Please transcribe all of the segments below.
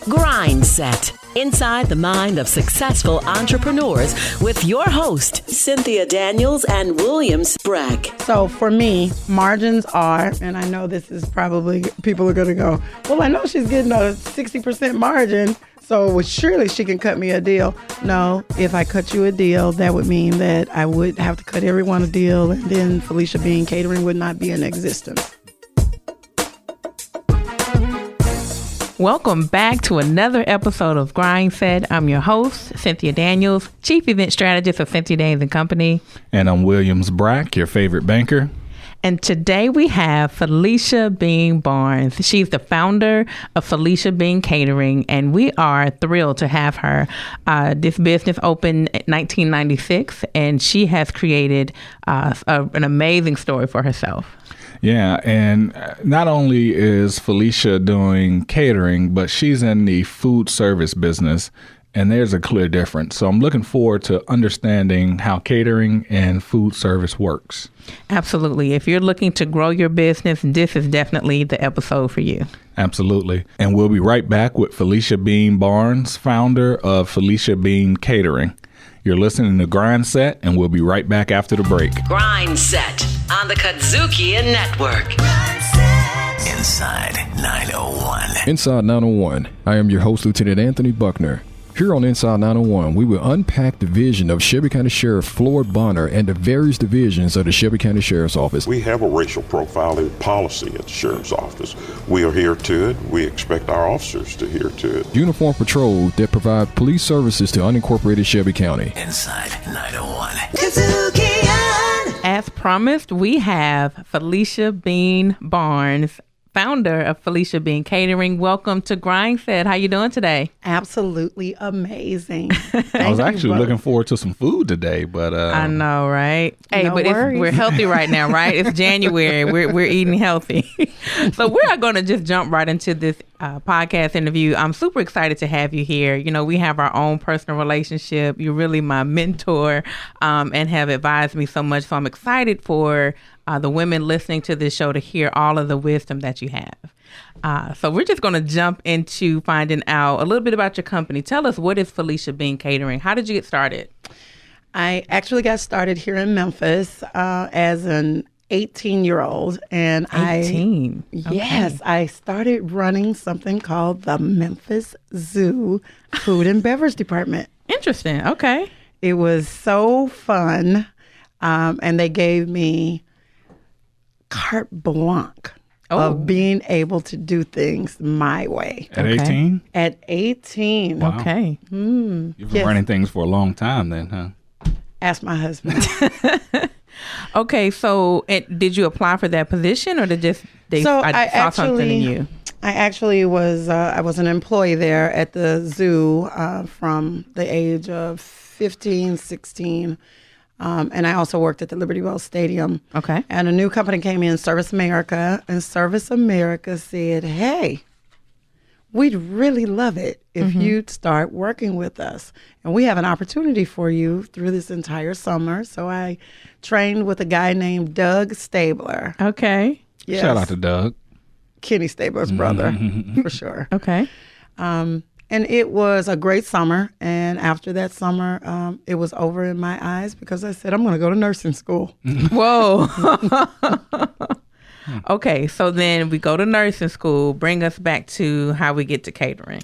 GRINDSET, inside the mind of successful entrepreneurs with your host, Cynthia Daniels and William Sprague. So for me, margins are, and I know this is probably, people are going to go, well, I know she's getting a 60% margin, so surely she can cut me a deal. No, if I cut you a deal, that would mean that I would have to cut everyone a deal, and then Felecia Bean Catering would not be in existence. Welcome back to another episode of GRINDSET. I'm your host, Cynthia Daniels, Chief Event Strategist of Cynthia Daniels & Company. And I'm William Sprague, your favorite banker. And today we have Felecia Bean Barnes. She's the founder of Felecia Bean Catering, and we are thrilled to have her. This business opened in 1996, and she has created an amazing story for herself. Yeah, and not only is Felecia doing catering, but she's in the food service business, and there's a clear difference. So I'm looking forward to understanding how catering and food service works. Absolutely. If you're looking to grow your business, this is definitely the episode for you. Absolutely. And we'll be right back with Felecia Bean Barnes, founder of Felecia Bean Catering. You're listening to GRINDSET, and we'll be right back after the break. GRINDSET on the KUDZUKIAN Network. Inside 901. Inside 901. I am your host, Lieutenant Anthony Buckner. Here on Inside 901, we will unpack the vision of Shelby County Sheriff Floyd Bonner and the various divisions of the Shelby County Sheriff's Office. We have a racial profiling policy at the Sheriff's Office. We adhere to it. We expect our officers to adhere to it. Uniform patrol that provide police services to unincorporated Shelby County. Inside 901. KUDZUKIAN. As promised, we have Felecia Bean Barnes, founder of Felecia Bean Catering. Welcome to GRINDSET. How you doing today? Absolutely amazing. I was actually looking forward to some food today, but I know, right? Hey, No but worries. we're healthy right now, right? It's January. We're eating healthy. So we're going to just jump right into this podcast interview. I'm super excited to have you here. You know, we have our own personal relationship. You're really my mentor and have advised me so much. So I'm excited for the women listening to this show to hear all of the wisdom that you have. So we're just going to jump into finding out a little bit about your company. Tell us, what is Felecia Bean Catering? How did you get started? I actually got started here in Memphis as an 18-year-old. And 18? Yes, I started running something called the Memphis Zoo Food and Beverage Department. Interesting. Okay. It was so fun. And they gave me carte blanche of being able to do things my way. at 18? At 18. Wow. Okay. You've been running things for a long time then, huh? Ask my husband. Okay. So did you apply for that position, or they saw something in you? I actually was I was an employee there at the zoo from the age of 15, 16. And I also worked at the Liberty Bell Stadium. Okay. And a new company came in, Service America, and Service America said, hey, we'd really love it if you'd start working with us. And we have an opportunity for you through this entire summer. So I trained with a guy named Doug Stabler. Okay. Yes. Shout out to Doug. Kenny Stabler's brother, for sure. Okay. And it was a great summer. And after that summer, it was over in my eyes because I said, I'm going to go to nursing school. Whoa. Okay. So then we go to nursing school. Bring us back to how we get to catering.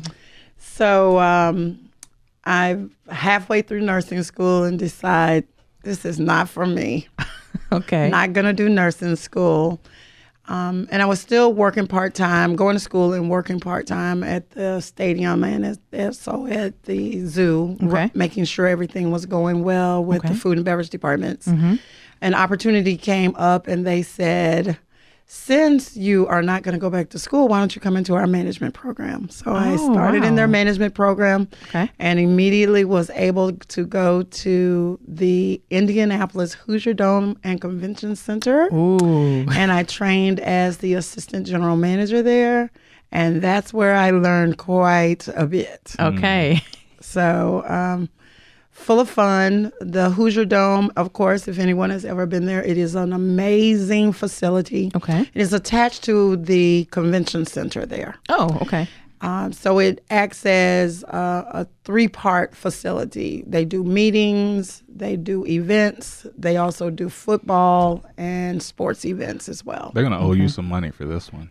So I'm halfway through nursing school and decide this is not for me. Okay. Not going to do nursing school. And I was still working part-time, going to school and working part-time at the stadium and so at the zoo, Okay. making sure everything was going well with the food and beverage departments. An opportunity came up and they said, since you are not going to go back to school, why don't you come into our management program? So I started in their management program and immediately was able to go to the Indianapolis Hoosier Dome and Convention Center. Ooh. And I trained as the assistant general manager there. And that's where I learned quite a bit. Okay. So full of fun. The Hoosier Dome, of course, if anyone has ever been there, it is an amazing facility. Okay. It is attached to the convention center there. Oh, okay. So it acts as a 3-part facility. They do meetings, they do events, they also do football and sports events as well. They're going to owe you some money for this one.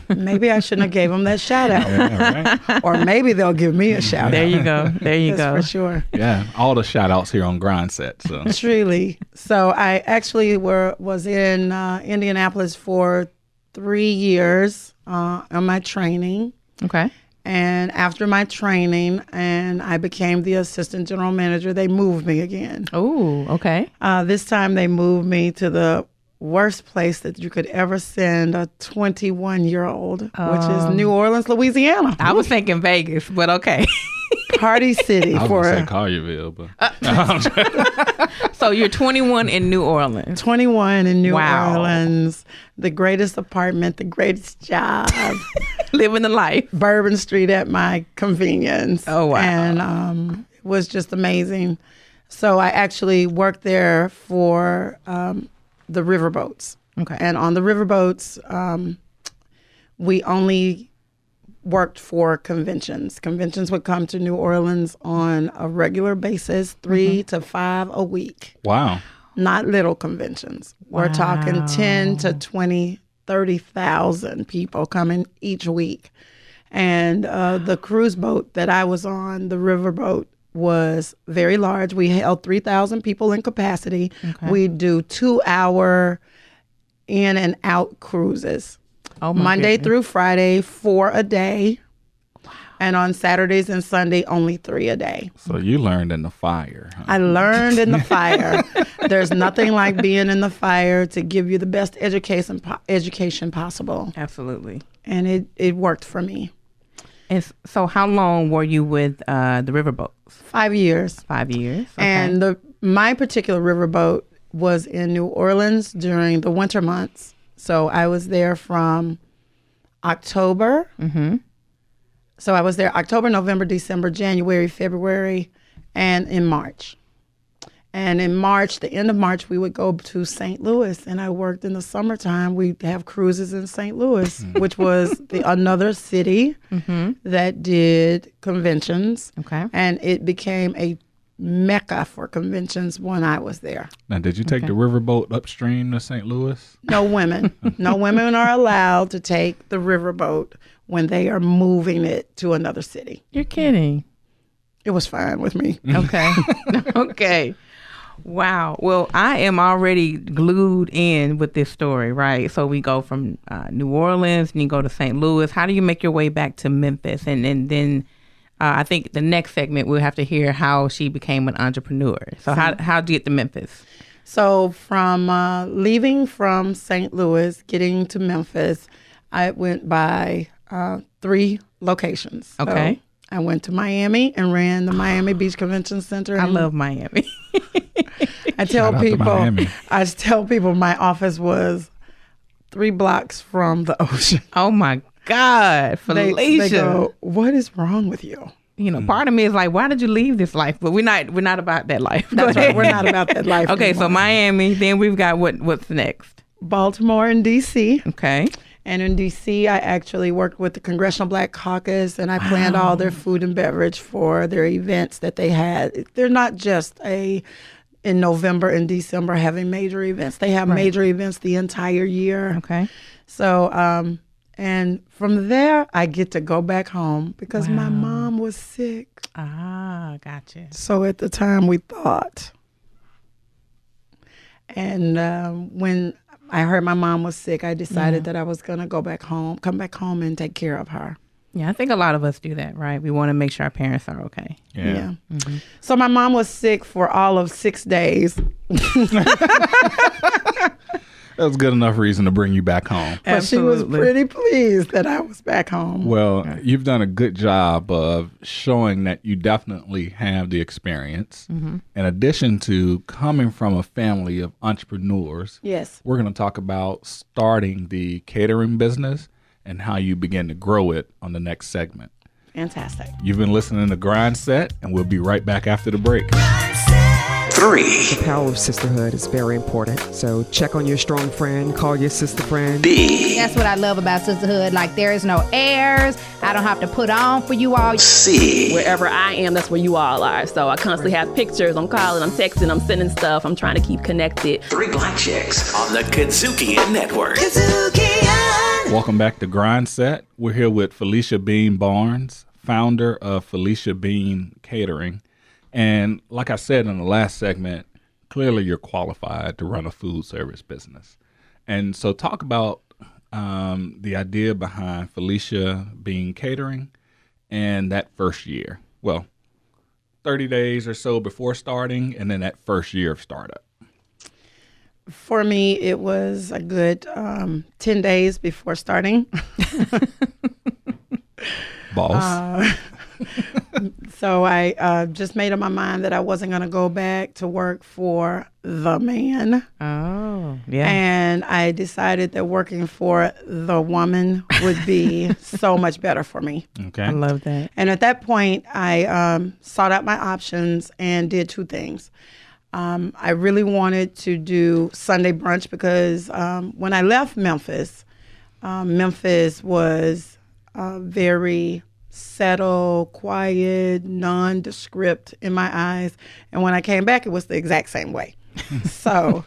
Maybe I shouldn't have gave them that shout out. Yeah, right? Or maybe they'll give me a shout There out. you go. There you That's go. for sure. Yeah, all the shout outs here on GRINDSET. So. Truly. So I actually was in Indianapolis for 3 years on my training. Okay. And after my training and I became the assistant general manager, they moved me again. Oh, okay. This time they moved me to the worst place that you could ever send a 21-year-old, which is New Orleans, Louisiana. I was thinking Vegas, but okay. Party city I was for going to say Collierville, but. So you're 21 in New Orleans. 21 in New Wow. Orleans, the greatest apartment, the greatest job. Living the life. Bourbon Street at my convenience. Oh, wow. And it was just amazing. So I actually worked there for the riverboats. Okay. And on the riverboats, we only worked for conventions. Conventions would come to New Orleans on a regular basis, 3 to 5 a week. Wow. Not little conventions. We're talking 10 to 20, 30,000 people coming each week. And the cruise boat that I was on, the riverboat, was very large. We held 3,000 people in capacity. Okay. We do 2-hour in and out cruises. Oh, my Monday goodness. through Friday, 4 a day. And on Saturdays and Sunday, only 3 a day. So you learned in the fire. Huh? I learned in the fire. There's nothing like being in the fire to give you the best education possible. Absolutely. And it worked for me. And so how long were you with the riverboats? 5 years. 5 years. Okay. And my particular riverboat was in New Orleans during the winter months. So I was there from October. Mm-hmm. So I was there October, November, December, January, February, and in March. And in March, the end of March, we would go to St. Louis. And I worked in the summertime. We'd have cruises in St. Louis, which was another city that did conventions. Okay. And it became a mecca for conventions when I was there. Now, did you take the riverboat upstream to St. Louis? No women. No women are allowed to take the riverboat when they are moving it to another city. You're kidding. It was fine with me. Okay. Okay. Wow. Well, I am already glued in with this story, right? So we go from New Orleans and you go to St. Louis. How do you make your way back to Memphis? And then I think the next segment we'll have to hear how she became an entrepreneur. So how'd you get to Memphis? So from leaving from St. Louis, getting to Memphis, I went by 3 locations. Okay. So I went to Miami and ran the Miami Beach Convention Center. I love Miami. I tell Shout out to Miami. people my office was 3 blocks from the ocean. Oh my God, Felecia. They go, what is wrong with you? You know, part of me is like, why did you leave this life? But we're not about that life. That's right. We're not about that life. Okay, so anymore. Miami. Then we've got what's next? Baltimore and D.C. Okay. And in D.C., I actually worked with the Congressional Black Caucus, and I planned all their food and beverage for their events that they had. They're not just in November and December having major events. They have major events the entire year. Okay. So, and from there, I get to go back home because my mom was sick. Ah, gotcha. So at the time, we thought. And when I heard my mom was sick, I decided that I was going to come back home and take care of her. Yeah, I think a lot of us do that, right? We want to make sure our parents are okay. Yeah. So my mom was sick for all of 6 days. That was good enough reason to bring you back home. But she was pretty pleased that I was back home. Well, you've done a good job of showing that you definitely have the experience. In addition to coming from a family of entrepreneurs, Yes. we're going to talk about starting the catering business and how you begin to grow it on the next segment. Fantastic. You've been listening to GRINDSET, and we'll be right back after the break. GRINDSET. 3. The power of sisterhood is very important. So check on your strong friend, call your sister friend. B. That's what I love about sisterhood. Like, there is no airs. I don't have to put on for you all. C. Wherever I am, that's where you all are. So I constantly have pictures. I'm calling, I'm texting, I'm sending stuff. I'm trying to keep connected. 3 Black Chicks on the KUDZUKIAN Network. Welcome back to GRINDSET. We're here with Felecia Bean Barnes, founder of Felecia Bean Catering. And like I said in the last segment, clearly you're qualified to run a food service business. And so talk about the idea behind Felecia Bean Catering and that first year. Well, 30 days or so before starting, and then that first year of startup. For me, it was a good 10 days before starting. Boss. So I just made up my mind that I wasn't going to go back to work for the man. Oh, yeah. And I decided that working for the woman would be so much better for me. Okay. I love that. And at that point, I sought out my options and did 2 things. I really wanted to do Sunday brunch because when I left Memphis, Memphis was very settled, quiet, nondescript in my eyes. And when I came back, it was the exact same way. So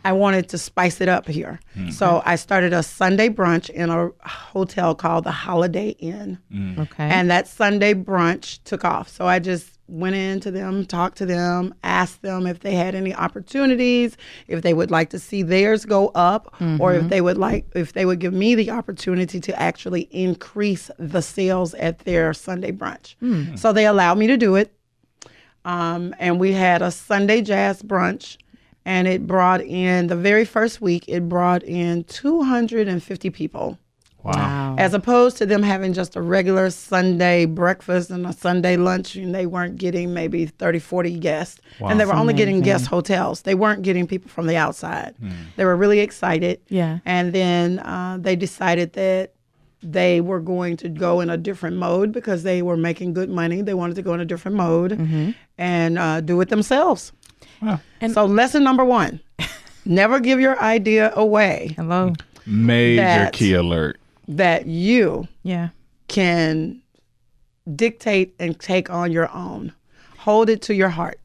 I wanted to spice it up here. So I started a Sunday brunch in a hotel called the Holiday Inn. Okay. And that Sunday brunch took off. So I just went into them, talked to them, asked them if they had any opportunities, if they would like to see theirs go up, or if they would give me the opportunity to actually increase the sales at their Sunday brunch. So they allowed me to do it. And we had a Sunday jazz brunch, and it brought in, the very first week, it brought in 250 people. Wow. As opposed to them having just a regular Sunday breakfast and a Sunday lunch, and they weren't getting maybe 30, 40 guests. Wow. And they were only getting guest hotels. They weren't getting people from the outside. They were really excited. Yeah. And then they decided that they were going to go in a different mode because they were making good money. They wanted to go in a different mode and do it themselves. Wow. So lesson number 1, never give your idea away. Hello. Major key alert. That you Yeah. can dictate and take on your own. Hold it to your heart.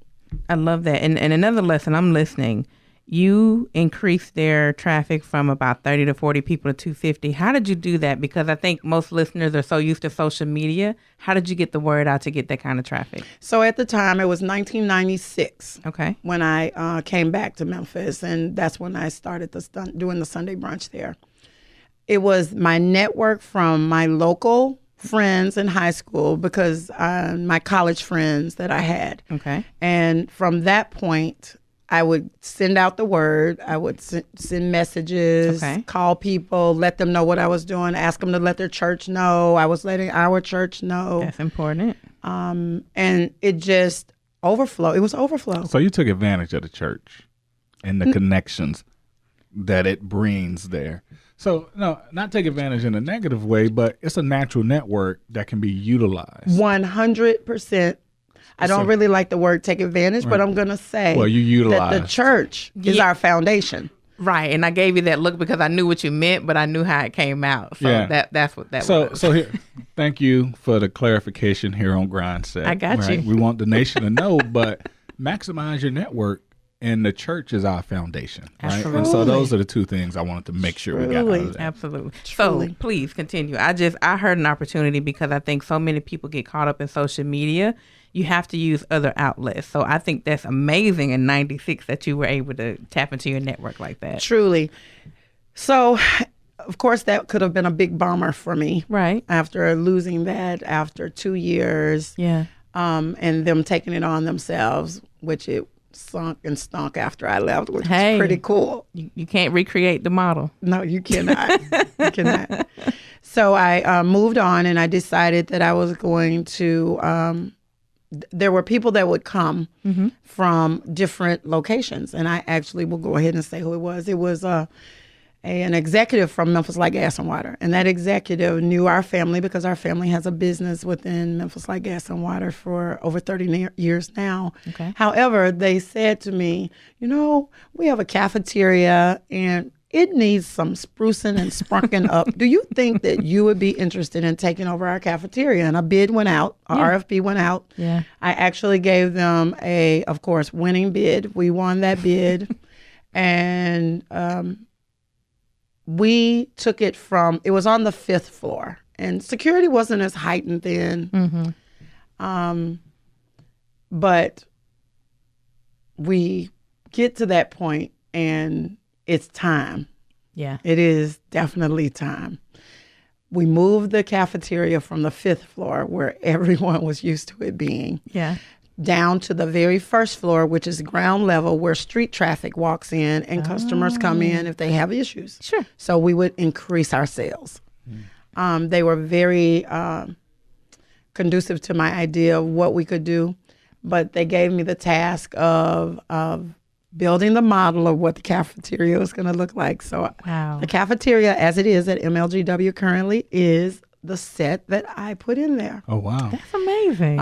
I love that. And another lesson, I'm listening. You increased their traffic from about 30 to 40 people to 250. How did you do that? Because I think most listeners are so used to social media. How did you get the word out to get that kind of traffic? So at the time, it was 1996 Okay. when I came back to Memphis, and that's when I started doing the Sunday brunch there. It was my network from my local friends in high school because my college friends that I had. Okay. And from that point, I would send out the word. I would send messages, call people, let them know what I was doing, ask them to let their church know. I was letting our church know. That's important. And it just overflowed. It was overflow. So you took advantage of the church and the connections that it brings there. So, no, not take advantage in a negative way, but it's a natural network that can be utilized. 100%. I don't really like the word take advantage, but I'm going to say you utilize that the church is our foundation. Right. And I gave you that look because I knew what you meant, but I knew how it came out. So that's what that was. So here, thank you for the clarification here on GRINDSET. I got you. We want the nation to know, but maximize your network. And the church is our foundation, right? Absolutely. And so those are the 2 things I wanted to make sure we got out of that. Absolutely. Truly. So please continue. I heard an opportunity because I think so many people get caught up in social media. You have to use other outlets. So I think that's amazing in 96 that you were able to tap into your network like that. Truly. So, of course, that could have been a big bummer for me. Right. After losing that after 2 years. Yeah. And them taking it on themselves, which it sunk and stunk after I left, which Hey. was pretty cool. You can't recreate the model. No, you cannot. You cannot. So I moved on, and I decided that I was going to, there were people that would come from different locations, and I actually will go ahead and say who it was. It was a an executive from Memphis Light Gas and Water. And that executive knew our family because our family has a business within Memphis Light Gas and Water for over 30 years now. Okay. However, they said to me, we have a cafeteria and it needs some sprucing and sprunking up. Do you think that you would be interested in taking over our cafeteria? And a bid went out, RFP went out. Yeah. I actually gave them of course, winning bid. We won that bid. And we took it it was on the 5th floor. And security wasn't as heightened then. Mm-hmm. But we get to that point and it's time. Yeah. It is definitely time. We moved the cafeteria from the 5th floor where everyone was used to it being. Yeah. Down to the very first floor, which is ground level where street traffic walks in and customers come in if they have issues. Sure. So we would increase our sales. They were very conducive to my idea of what we could do, but they gave me the task of building the model of what the cafeteria was going to look like. So wow. The cafeteria, as it is at MLGW currently, is the set that I put in there. Oh, wow. That's amazing.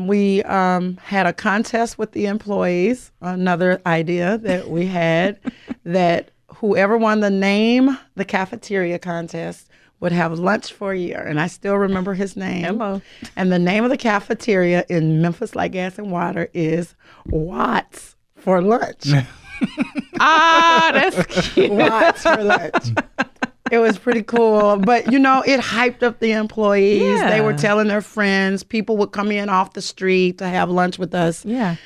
We had a contest with the employees, another idea that we had, that whoever won the cafeteria contest would have lunch for a year. And I still remember his name. Hello. And the name of the cafeteria in Memphis Light Gas and Water is Watts for lunch. That's cute. Watts for lunch. It was pretty cool. But, it hyped up the employees. Yeah. They were telling their friends. People would come in off the street to have lunch with us. Yeah.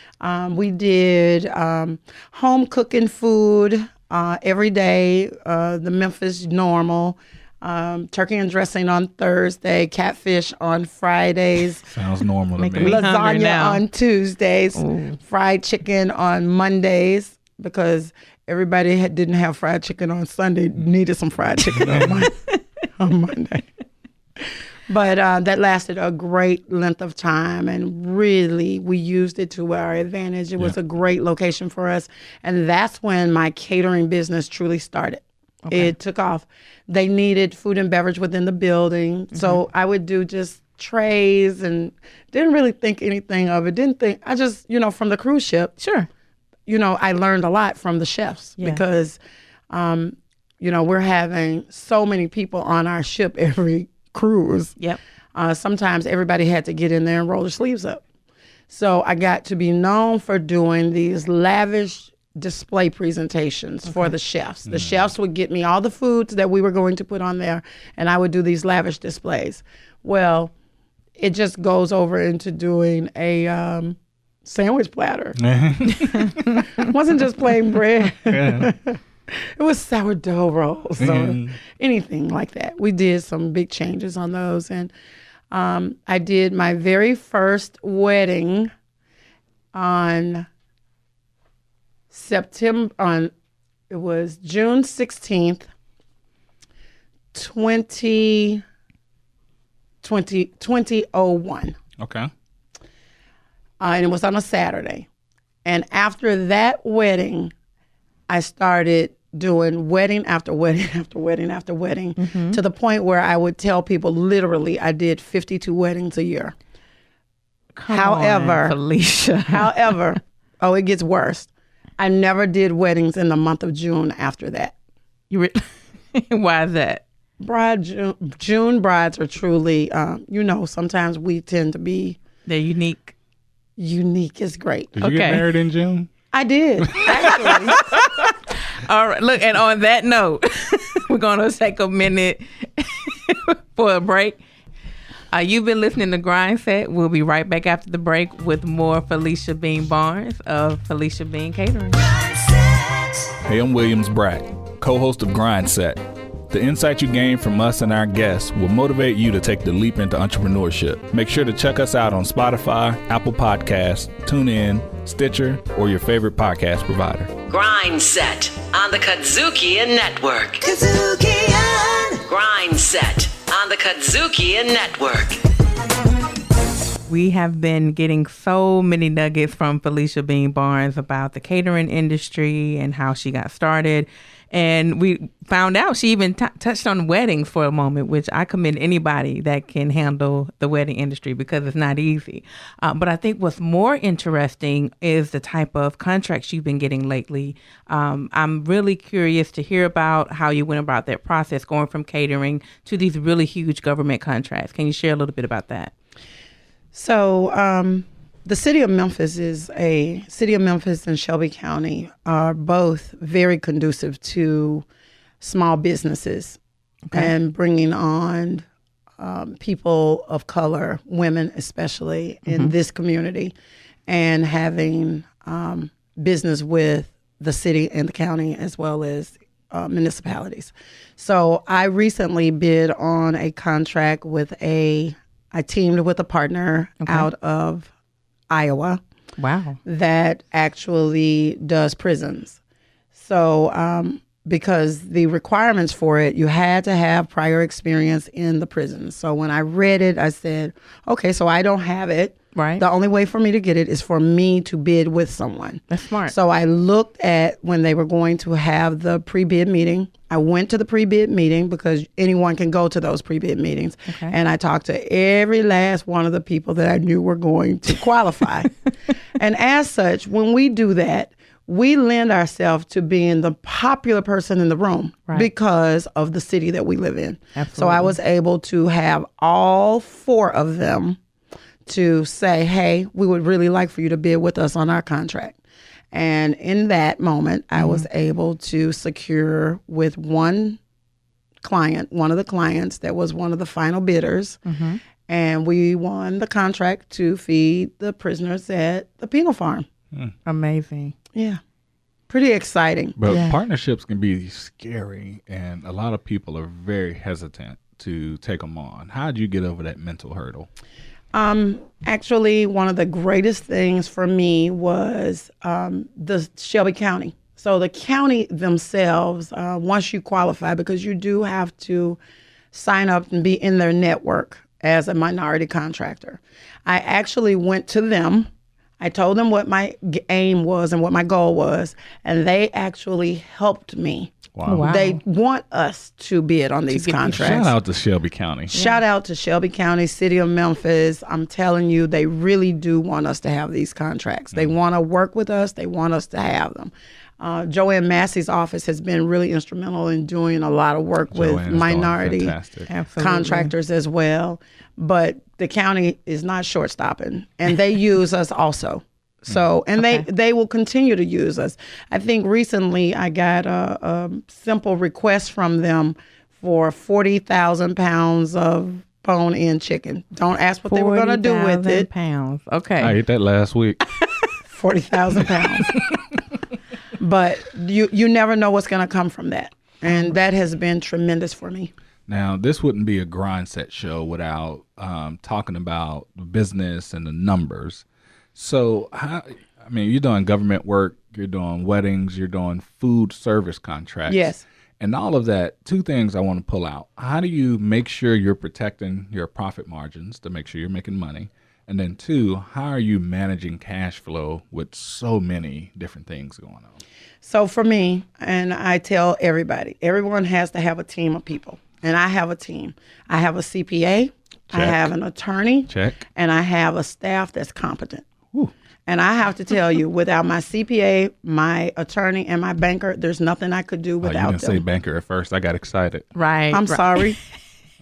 We did home cooking food every day, the Memphis normal. Turkey and dressing on Thursday, catfish on Fridays. Sounds normal to me. Lasagna on Tuesdays, fried chicken on Mondays, because everybody didn't have fried chicken on Sunday, needed some fried chicken on Monday. But that lasted a great length of time, and really we used it to our advantage. It was a great location for us, and that's when my catering business truly started. Okay. It took off. They needed food and beverage within the building. So I would do just trays and didn't really think anything of it. I just, from the cruise ship. Sure. I learned a lot from the chefs because, we're having so many people on our ship every cruise. Yep. Sometimes everybody had to get in there and roll their sleeves up. So I got to be known for doing these lavish display presentations for the chefs. The chefs would get me all the foods that we were going to put on there, and I would do these lavish displays. Well, it just goes over into doing a sandwich platter. It wasn't just plain bread. Yeah. It was sourdough rolls or anything like that. We did some big changes on those, and I did my very first wedding on it was June 16th, 2001. Okay. And it was on a Saturday. And after that wedding, I started doing wedding after wedding after wedding after wedding to the point where I would tell people literally I did 52 weddings a year. However, Felecia. It gets worse. I never did weddings in the month of June after that. Why is that? June brides are truly, sometimes we tend to be... They're unique. Unique is great. Did you get married in June? I did, actually. All right, look, and on that note, we're going to take a minute for a break. You've been listening to GRINDSET. We'll be right back after the break with more Felecia Bean Barnes of Felecia Bean Catering. Hey, I'm Williams Brack, co-host of GRINDSET. The insight you gain from us and our guests will motivate you to take the leap into entrepreneurship. Make sure to check us out on Spotify, Apple Podcasts, TuneIn, Stitcher, or your favorite podcast provider. GRINDSET on the KUDZUKIAN Network. GRINDSET on the KUDZUKIAN Network. We have been getting so many nuggets from Felecia Bean Barnes about the catering industry and how she got started And we found out she even touched on weddings for a moment, which I commend anybody that can handle the wedding industry because it's not easy. But I think what's more interesting is the type of contracts you've been getting lately. I'm really curious to hear about how you went about that process, going from catering to these really huge government contracts. Can you share a little bit about that? So the city of Memphis and Shelby County are both very conducive to small businesses and bringing on people of color, women especially in this community, and having business with the city and the county as well as municipalities. So I recently bid on a contract I teamed with a partner out of Iowa. Wow. That actually does prisons. So because the requirements for it, you had to have prior experience in the prisons. So when I read it, I said, okay, so I don't have it. Right. The only way for me to get it is for me to bid with someone. That's smart. So I looked at when they were going to have the pre-bid meeting. I went to the pre-bid meeting because anyone can go to those pre-bid meetings. Okay. And I talked to every last one of the people that I knew were going to qualify. And as such, when we do that, we lend ourselves to being the popular person in the room because of the city that we live in. Absolutely. So I was able to have all 4 of them to say, hey, we would really like for you to bid with us on our contract. And in that moment, I was able to secure with one of the clients that was one of the final bidders. And we won the contract to feed the prisoners at the penal farm. Amazing. Yeah. Pretty exciting. But partnerships can be scary, and a lot of people are very hesitant to take them on. How did you get over that mental hurdle? Actually, one of the greatest things for me was the Shelby County. So the county themselves, once you qualify, because you do have to sign up and be in their network as a minority contractor. I actually went to them. I told them what my aim was and what my goal was, and they actually helped me. Wow. They want us to bid on these contracts. Shout out to Shelby County. Shout out to Shelby County, City of Memphis. I'm telling you, they really do want us to have these contracts. They want to work with us. They want us to have them. Joanne Massey's office has been really instrumental in doing a lot of work with minority contractors as well. But the county is not short-stopping, and they use us also. So, and they will continue to use us. I think recently I got a simple request from them for 40,000 pounds of bone-in chicken. Don't ask what they were going to do with it. 40,000 pounds. Okay. I ate that last week. 40,000 pounds. But you never know what's going to come from that. And that has been tremendous for me. Now, this wouldn't be a GRINDSET show without talking about the business and the numbers. So, you're doing government work, you're doing weddings, you're doing food service contracts. Yes. And all of that, 2 things I want to pull out. How do you make sure you're protecting your profit margins to make sure you're making money? And then 2, how are you managing cash flow with so many different things going on? So for me, and I tell everybody, everyone has to have a team of people. And I have a team. I have a CPA. Check. I have an attorney. Check. And I have a staff that's competent. Whew. And I have to tell you, without my CPA, my attorney, and my banker, there's nothing I could do without them. You didn't say banker at first. I got excited. Right. I'm sorry.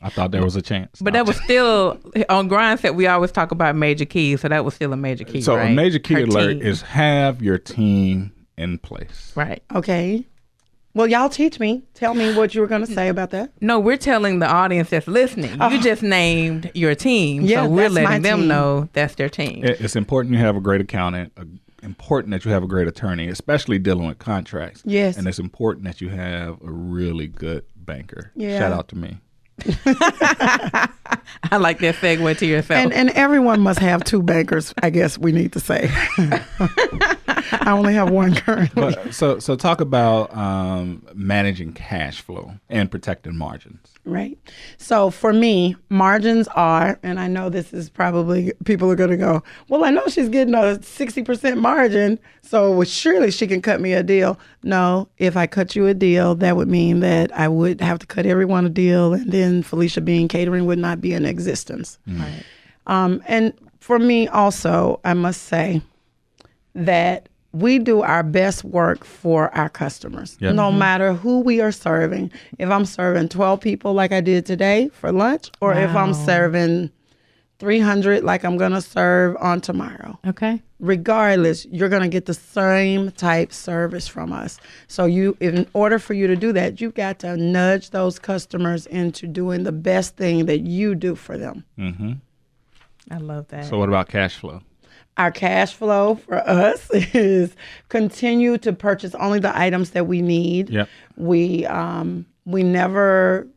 I thought there was a chance. But that was still, on GRINDSET, we always talk about major keys. So that was still a major key, so right? A major key alert is have your team in place. Right. Okay. Well, y'all teach me. Tell me what you were going to say about that. No, we're telling the audience that's listening. You just named your team. Yeah, so we're letting them know that's their team. It's important you have a great accountant, important that you have a great attorney, especially dealing with contracts. Yes. And it's important that you have a really good banker. Yeah. Shout out to me. I like that segue to yourself. And everyone must have 2 bankers, I guess we need to say. I only have one currently. So talk about managing cash flow and protecting margins. Right. So for me, margins are, and I know this is probably, people are going to go, well, I know she's getting a 60% margin, so surely she can cut me a deal. No, if I cut you a deal, that would mean that I would have to cut everyone a deal, and then Felecia Bean Catering would not be in existence. Right. And for me also, I must say that we do our best work for our customers, no matter who we are serving. If I'm serving 12 people like I did today for lunch, or if I'm serving 300 like I'm going to serve on tomorrow. Okay. Regardless, you're going to get the same type service from us. So in order for you to do that, you've got to nudge those customers into doing the best thing that you do for them. Mm-hmm. I love that. So what about cash flow? Our cash flow for us is continue to purchase only the items that we need. Yep. We never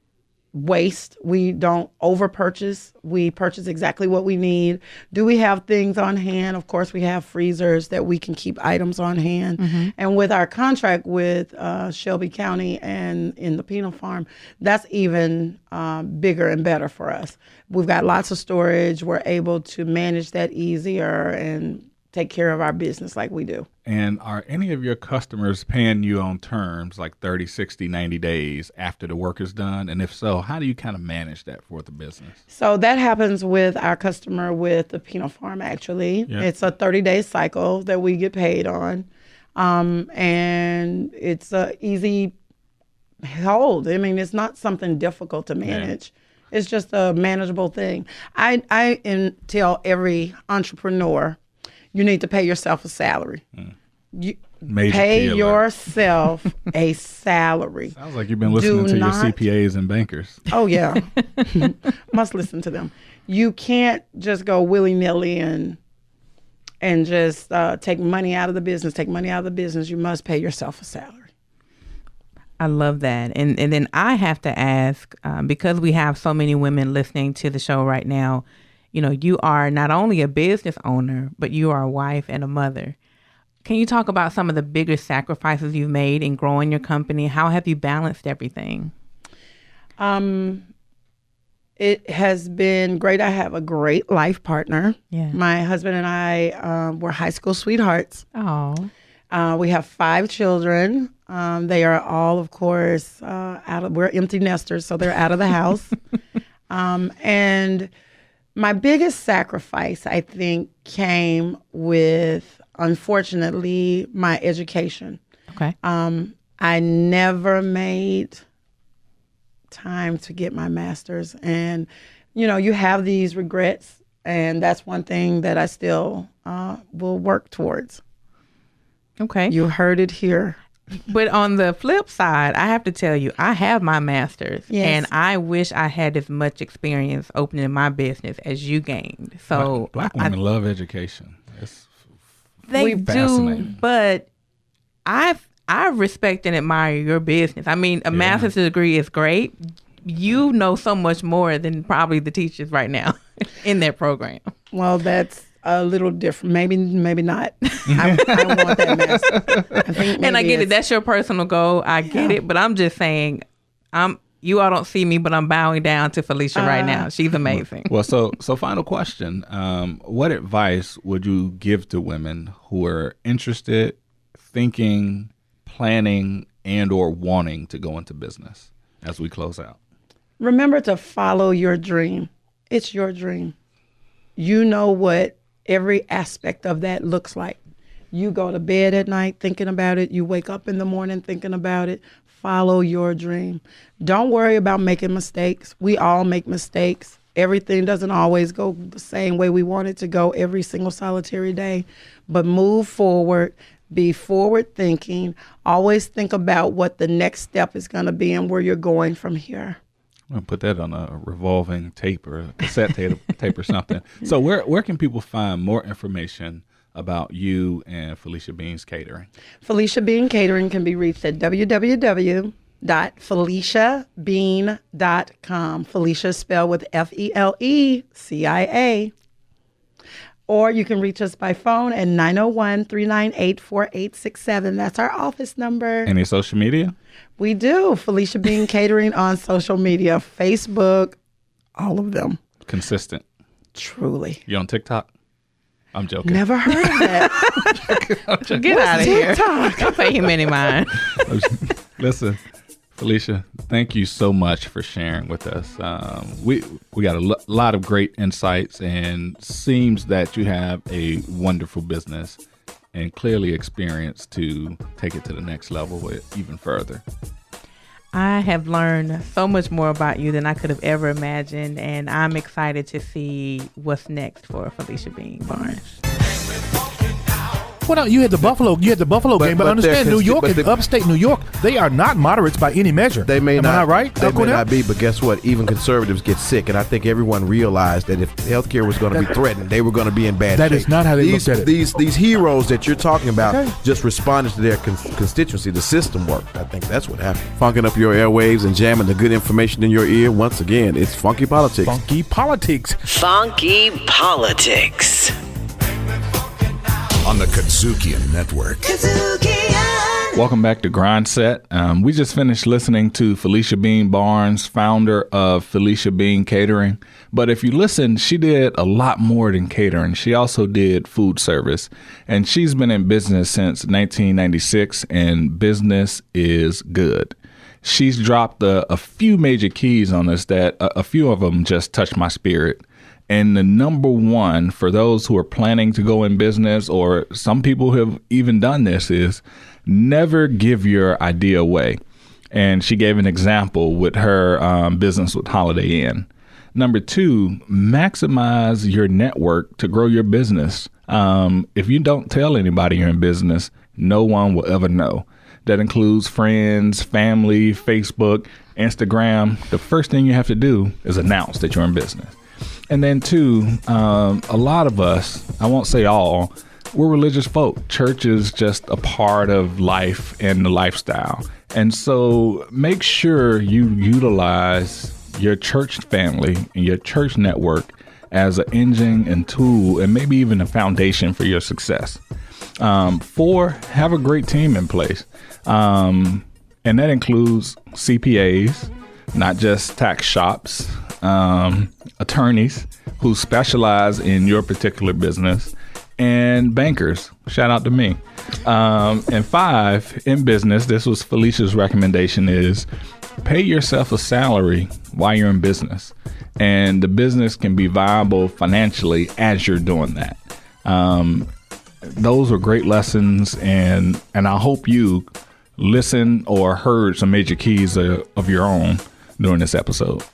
waste. We don't over purchase. We purchase exactly what we need. Do we have things on hand? Of course, we have freezers that we can keep items on hand. Mm-hmm. And with our contract with Shelby County and in the Penal Farm, that's even bigger and better for us. We've got lots of storage. We're able to manage that easier and take care of our business like we do. And are any of your customers paying you on terms like 30, 60, 90 days after the work is done? And if so, how do you kind of manage that for the business? So that happens with our customer with the Penal Farm, actually. Yep. It's a 30-day cycle that we get paid on. And it's a easy hold. I mean, it's not something difficult to manage. Yeah. It's just a manageable thing. I tell every entrepreneur, you need to pay yourself a salary. You pay yourself a salary. Sounds like you've been listening to your CPAs and bankers. Oh, yeah. Must listen to them. You can't just go willy-nilly and just take money out of the business. You must pay yourself a salary. I love that. And then I have to ask, because we have so many women listening to the show right now, you know, you are not only a business owner, but you are a wife and a mother. Can you talk about some of the biggest sacrifices you've made in growing your company? How have you balanced everything? It has been great. I have a great life partner. Yeah. My husband and I were high school sweethearts. Oh. We have 5 children. They are all, of course, we're empty nesters, so they're out of the house. And my biggest sacrifice, I think, came with, unfortunately, my education. Okay. I never made time to get my master's. And, you know, you have these regrets, and that's one thing that I still will work towards. Okay. You heard it here. But on the flip side, I have to tell you, I have my master's, and I wish I had as much experience opening my business as you gained. So Black women love education. They do, but I respect and admire your business. I mean, a master's degree is great. You know so much more than probably the teachers right now in their program. Well, that's a little different. Maybe not. I want that master. And I get it. That's your personal goal. I get it. But I'm just saying, you all don't see me, but I'm bowing down to Felecia right now. She's amazing. Well, so final question. What advice would you give to women who are interested, thinking, planning, and or wanting to go into business as we close out? Remember to follow your dream. It's your dream. You know what every aspect of that looks like. You go to bed at night thinking about it. You wake up in the morning thinking about it. Follow your dream. Don't worry about making mistakes. We all make mistakes. Everything doesn't always go the same way we want it to go every single solitary day. But move forward. Be forward thinking. Always think about what the next step is going to be and where you're going from here. I'm going to put that on a revolving tape or a cassette tape or something. So where can people find more information about you and Felecia Bean's Catering? Felecia Bean Catering can be reached at www.FeleciaBean.com. Felecia spelled with Felecia. Or you can reach us by phone at 901-398-4867. That's our office number. Any social media? We do. Felecia Bean Catering on social media, Facebook, all of them. Consistent. Truly. You on TikTok? I'm joking. Never heard of that. Get out of here. Don't pay him any mind. Listen, Felecia, thank you so much for sharing with us. We got a lot of great insights, and seems that you have a wonderful business and clearly experience to take it to the next level even further. I have learned so much more about you than I could have ever imagined, and I'm excited to see what's next for Felecia Bean Barnes. Well, no, you had the Buffalo game, but understand New York and upstate New York, they are not moderates by any measure. They may Am I not right? They may not be, but guess what? Even conservatives get sick, and I think everyone realized that if healthcare was going to be threatened, they were going to be in bad shape. That is not how they looked at it. These heroes that you're talking about just responded to their constituency. The system worked. I think that's what happened. Funking up your airwaves and jamming the good information in your ear. Once again, it's Funky Politics. Funky Politics. Funky Politics. On the KUDZUKIAN Network. Welcome back to GRINDSET. We just finished listening to Felecia Bean Barnes, founder of Felecia Bean Catering. But if you listen, she did a lot more than catering. She also did food service. And she's been in business since 1996, and business is good. She's dropped a few major keys on us that a few of them just touched my spirit. And the number one for those who are planning to go in business, or some people have even done this, is never give your idea away. And she gave an example with her business with Holiday Inn. Number two, maximize your network to grow your business. If you don't tell anybody you're in business, no one will ever know. That includes friends, family, Facebook, Instagram. The first thing you have to do is announce that you're in business. And then two, a lot of us, I won't say all, we're religious folk. Church is just a part of life and the lifestyle. And so make sure you utilize your church family and your church network as an engine and tool, and maybe even a foundation for your success. Four, have a great team in place. And that includes CPAs, not just tax shops, attorneys who specialize in your particular business, and bankers. Shout out to me. And five, in business, this was Felicia's recommendation, is pay yourself a salary while you're in business. And the business can be viable financially as you're doing that. Those are great lessons, and I hope you listen or heard some major keys of your own during this episode.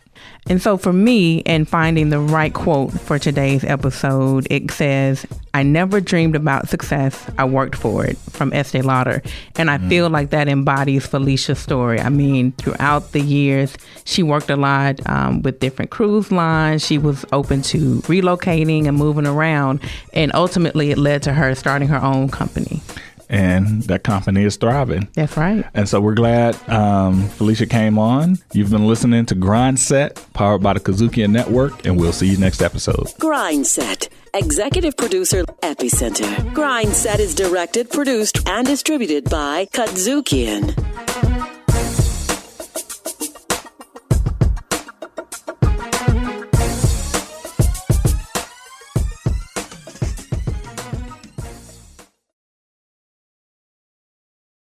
And so for me, in finding the right quote for today's episode, it says, "I never dreamed about success. I worked for it," from Estee Lauder. And I feel like that embodies Felicia's story. I mean, throughout the years, she worked a lot with different cruise lines. She was open to relocating and moving around. And ultimately, it led to her starting her own company. And that company is thriving. That's right. And so we're glad Felecia came on. You've been listening to GRINDSET, powered by the KUDZUKIAN Network, and we'll see you next episode. GRINDSET. Executive producer, Epicenter. GRINDSET is directed, produced, and distributed by KUDZUKIAN.